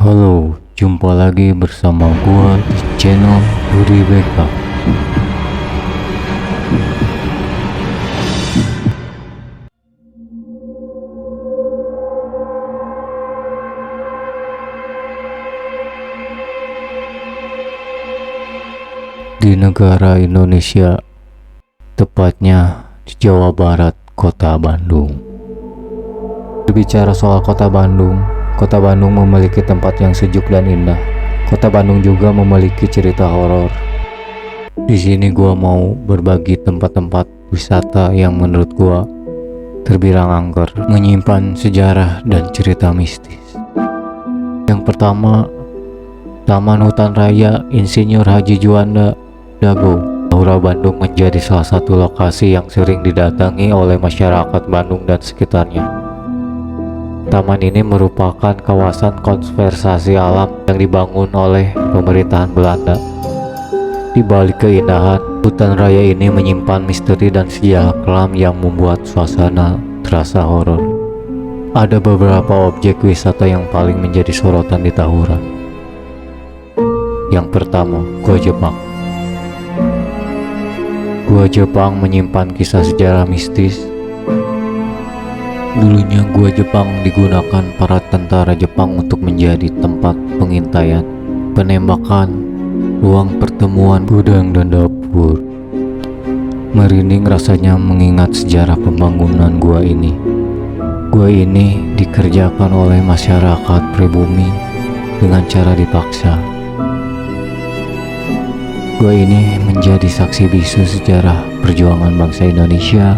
Halo, jumpa lagi bersama gua di channel Budi BK. Di negara Indonesia, tepatnya di Jawa Barat, kota Bandung. Berbicara soal kota Bandung memiliki tempat yang sejuk dan indah. Kota Bandung juga memiliki cerita horor. Di sini gua mau berbagi tempat-tempat wisata yang menurut gua terbilang angker, menyimpan sejarah dan cerita mistis. Yang pertama, Taman Hutan Raya Insinyur Haji Juanda Dago. Aura Bandung menjadi salah satu lokasi yang sering didatangi oleh masyarakat Bandung dan sekitarnya. Taman ini merupakan kawasan konservasi alam yang dibangun oleh pemerintahan Belanda. Di balik keindahan, hutan raya ini menyimpan misteri dan sejarah kelam yang membuat suasana terasa horor. Ada beberapa objek wisata yang paling menjadi sorotan di Tahura. Yang pertama, Gua Jepang. Gua Jepang menyimpan kisah sejarah mistis. Dulunya Gua Jepang digunakan para tentara Jepang untuk menjadi tempat pengintaian, penembakan, ruang pertemuan gudang dan dapur. Merinding rasanya mengingat sejarah pembangunan gua ini. Gua ini dikerjakan oleh masyarakat pribumi dengan cara dipaksa. Gua ini menjadi saksi bisu sejarah perjuangan bangsa Indonesia.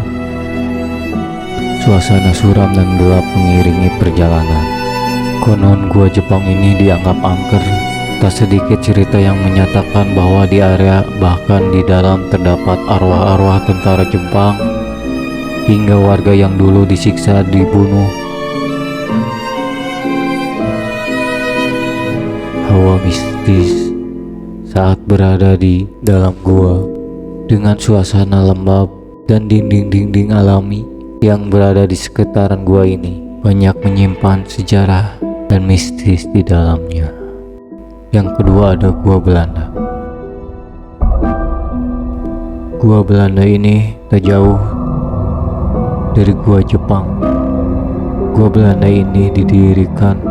Suasana suram dan gelap mengiringi perjalanan. Konon Gua Jepang ini dianggap angker. Tak sedikit cerita yang menyatakan bahwa di area bahkan di dalam terdapat arwah-arwah tentara Jepang hingga warga yang dulu disiksa dibunuh. Hawa mistis saat berada di dalam gua dengan suasana lembab dan dinding-dinding alami yang berada di sekitaran gua ini banyak menyimpan sejarah dan mistis di dalamnya. Yang kedua ada Gua Belanda. Gua Belanda ini tak jauh dari Gua Jepang. Gua Belanda ini didirikan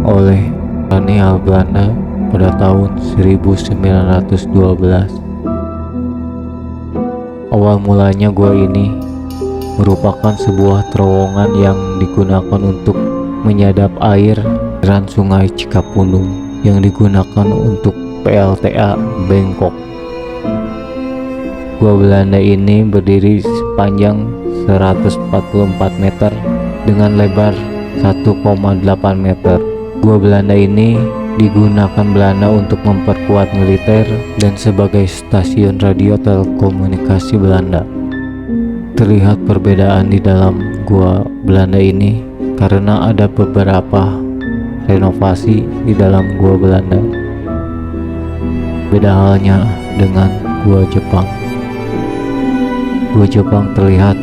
oleh kolonial Belanda pada tahun 1912. Awal mulanya gua ini merupakan sebuah terowongan yang digunakan untuk menyadap air aliran sungai Cikapundung yang digunakan untuk PLTA Bangkok. Gua Belanda ini berdiri sepanjang 144 meter dengan lebar 1,8 meter. Gua Belanda ini digunakan Belanda untuk memperkuat militer dan sebagai stasiun radio telekomunikasi Belanda. Terlihat perbedaan di dalam Gua Belanda ini karena ada beberapa renovasi di dalam Gua Belanda. Beda halnya dengan Gua Jepang. Gua Jepang terlihat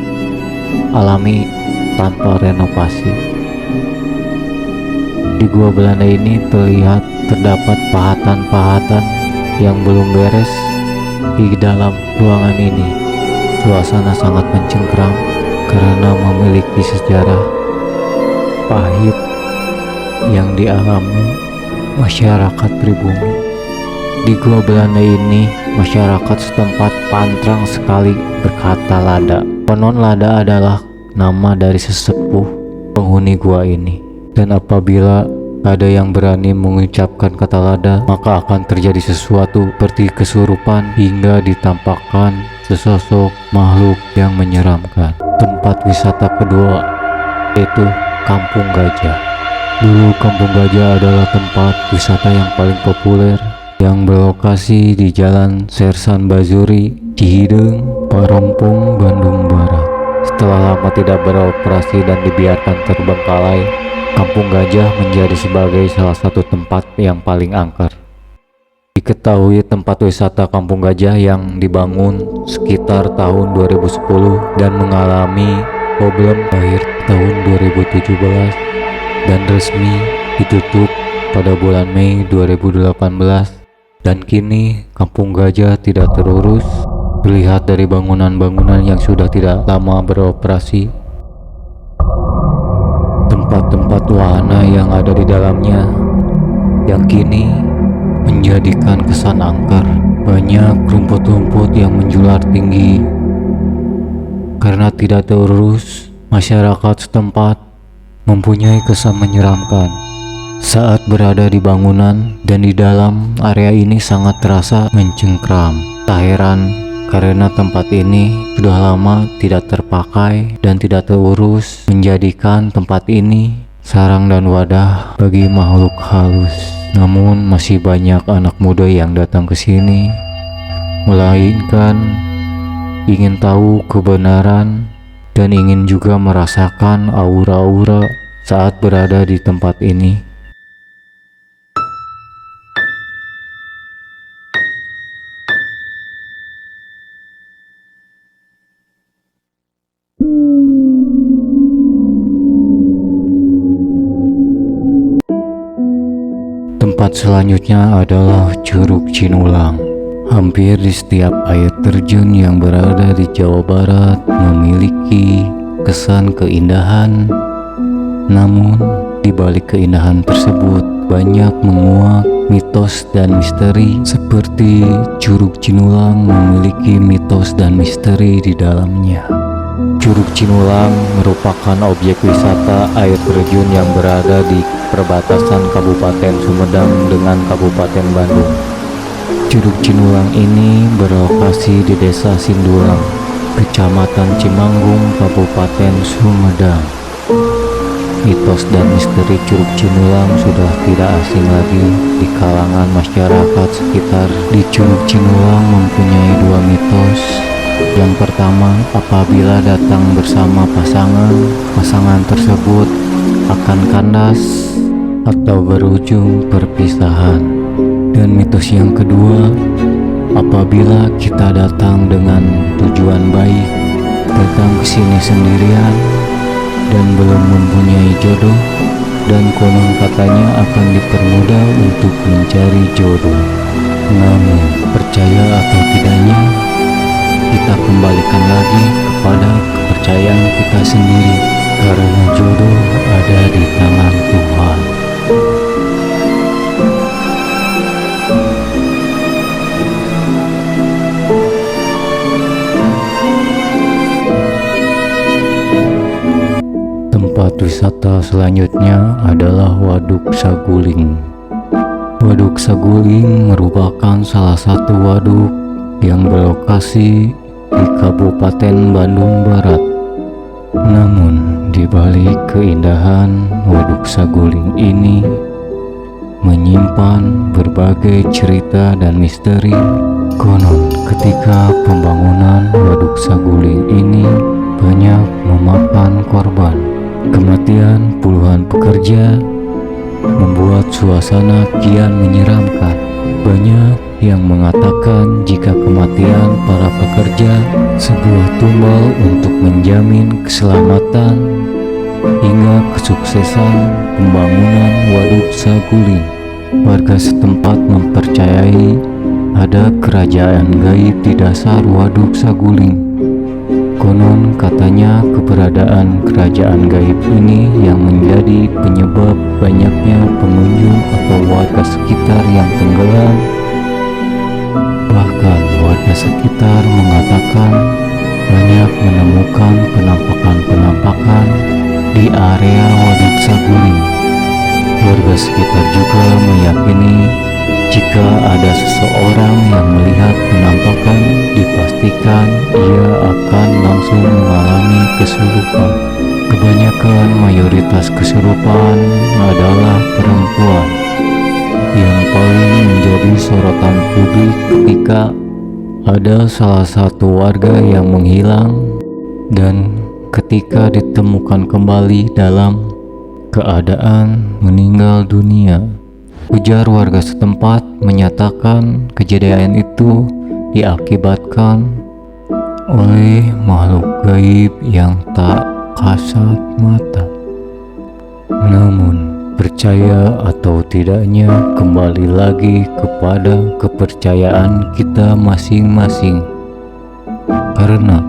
alami tanpa renovasi. Di Gua Belanda ini terlihat terdapat pahatan-pahatan yang belum beres di dalam ruangan ini. Suasana sangat mencengkram karena memiliki sejarah pahit yang dialami masyarakat pribumi. Di Gua Belanda ini, masyarakat setempat pantrang sekali berkata lada. Konon lada adalah nama dari sesepuh penghuni gua ini. Dan apabila ada yang berani mengucapkan kata lada, maka akan terjadi sesuatu seperti kesurupan hingga ditampakkan sesosok makhluk yang menyeramkan. Tempat wisata kedua yaitu Kampung Gajah. Dulu Kampung Gajah adalah tempat wisata yang paling populer yang berlokasi di Jalan Sersan Bazuri, Cihideng, Parompong, Bandung Barat. Setelah lama tidak beroperasi dan dibiarkan terbengkalai, Kampung Gajah menjadi sebagai salah satu tempat yang paling angker. Diketahui tempat wisata Kampung Gajah yang dibangun sekitar tahun 2010 dan mengalami problem akhir tahun 2017 dan resmi ditutup pada bulan Mei 2018, dan kini Kampung Gajah tidak terurus. Terlihat dari bangunan-bangunan yang sudah tidak lama beroperasi, tempat-tempat wahana yang ada di dalamnya yang kini menjadikan kesan angker. Banyak rumput-rumput yang menjular tinggi. Karena tidak terurus, masyarakat setempat mempunyai kesan menyeramkan saat berada di bangunan, dan di dalam area ini sangat terasa mencengkram. Tak heran karena tempat ini sudah lama tidak terpakai dan tidak terurus, menjadikan tempat ini sarang dan wadah bagi makhluk halus. Namun masih banyak anak muda yang datang ke sini, melainkan ingin tahu kebenaran dan ingin juga merasakan aura-aura saat berada di tempat ini. Tempat selanjutnya adalah Curug Cinulang. Hampir di setiap air terjun yang berada di Jawa Barat memiliki kesan keindahan. Namun, di balik keindahan tersebut banyak menguak mitos dan misteri. Seperti Curug Cinulang memiliki mitos dan misteri di dalamnya. Curug Cinulang merupakan objek wisata air terjun yang berada di perbatasan Kabupaten Sumedang dengan Kabupaten Bandung. Curug Cinulang ini berlokasi di Desa Sindulang, Kecamatan Cimanggung, Kabupaten Sumedang. Mitos dan misteri Curug Cinulang sudah tidak asing lagi di kalangan masyarakat sekitar. Di Curug Cinulang mempunyai dua mitos. Yang pertama, apabila datang bersama pasangan tersebut akan kandas atau berujung perpisahan. Dan mitos yang kedua, apabila kita datang dengan tujuan baik, datang ke sini sendirian dan belum mempunyai jodoh, dan konon katanya akan dipermudah untuk mencari jodoh. Namun, percaya atau tidaknya, kita kembalikan lagi kepada kepercayaan kita sendiri, karena jodoh ada di tangan Tuhan. Tempat wisata selanjutnya adalah Waduk Saguling. Waduk Saguling merupakan salah satu waduk yang berlokasi di Kabupaten Bandung Barat. Namun, di balik keindahan Waduk Saguling ini menyimpan berbagai cerita dan misteri. Konon, ketika pembangunan Waduk Saguling ini banyak memakan korban. Kematian puluhan pekerja membuat suasana kian menyeramkan. Banyak yang mengatakan jika kematian para pekerja sebuah tumbal untuk menjamin keselamatan hingga kesuksesan pembangunan Waduk Saguling. Warga setempat mempercayai ada kerajaan gaib di dasar Waduk Saguling. Konon katanya keberadaan kerajaan gaib ini yang menjadi penyebab banyaknya pengunjung atau warga sekitar yang tenggelam. Bahkan warga sekitar mengatakan banyak menemukan penampakan-penampakan di area Waduk Saguling. Warga sekitar juga meyakini jika ada seseorang yang melihat penampakan, dipastikan ia akan langsung mengalami kesurupan. Kebanyakan mayoritas kesurupan adalah perempuan. Yang paling menjadi sorotan publik ketika ada salah satu warga yang menghilang dan ketika ditemukan kembali dalam keadaan meninggal dunia. Ujar warga setempat menyatakan kejadian itu diakibatkan oleh makhluk gaib yang tak kasat mata. Namun, Percaya atau tidaknya kembali lagi kepada kepercayaan kita masing-masing. Karena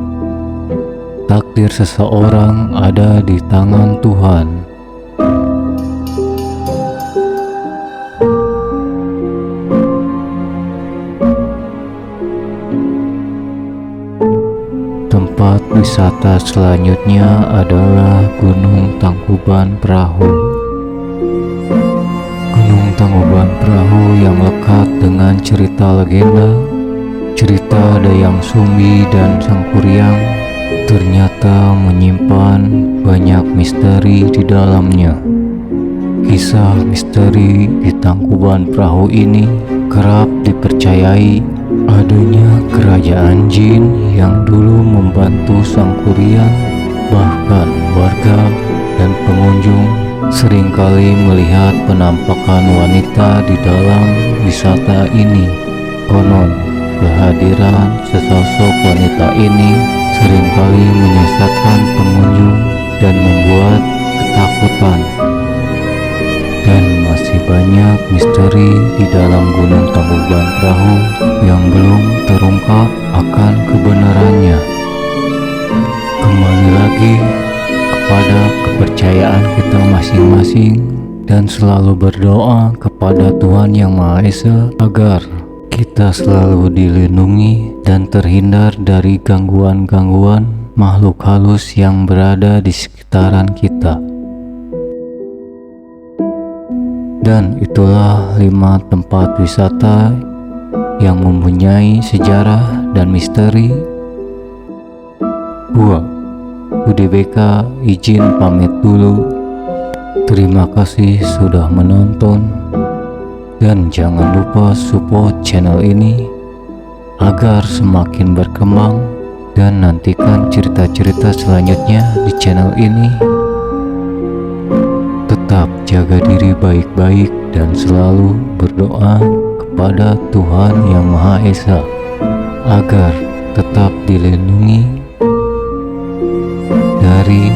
takdir seseorang ada di tangan Tuhan. Tempat wisata selanjutnya adalah Gunung Tangkuban Perahu. Gunung Tangkuban Perahu yang lekat dengan cerita legenda, cerita Dayang Sumbi dan Sangkuriang, ternyata menyimpan banyak misteri di dalamnya. Kisah misteri di Tangkuban Perahu ini kerap dipercayai adanya kerajaan jin yang dulu membantu Sangkuriang. Bahkan warga dan pengunjung seringkali melihat penampakan wanita di dalam wisata ini. Konon, kehadiran sesosok wanita ini seringkali menyesatkan pengunjung dan membuat ketakutan. Dan masih banyak misteri di dalam Gunung Tangkuban Perahu yang belum terungkap akan kebenarannya. Kembali lagi kepada kepercayaan kita masing-masing dan selalu berdoa kepada Tuhan Yang Maha Esa agar kita selalu dilindungi dan terhindar dari gangguan-gangguan makhluk halus yang berada di sekitaran kita. Dan itulah 5 tempat wisata yang mempunyai sejarah dan misteri. Gua Budi BK izin pamit dulu. Terima kasih sudah menonton. Dan jangan lupa support channel ini agar semakin berkembang, dan nantikan cerita-cerita selanjutnya di channel ini. Tetap jaga diri baik-baik dan selalu berdoa kepada Tuhan Yang Maha Esa agar tetap dilindungi dari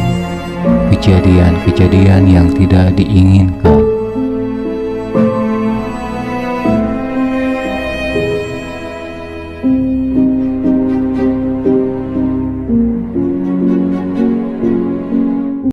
kejadian-kejadian yang tidak diinginkan.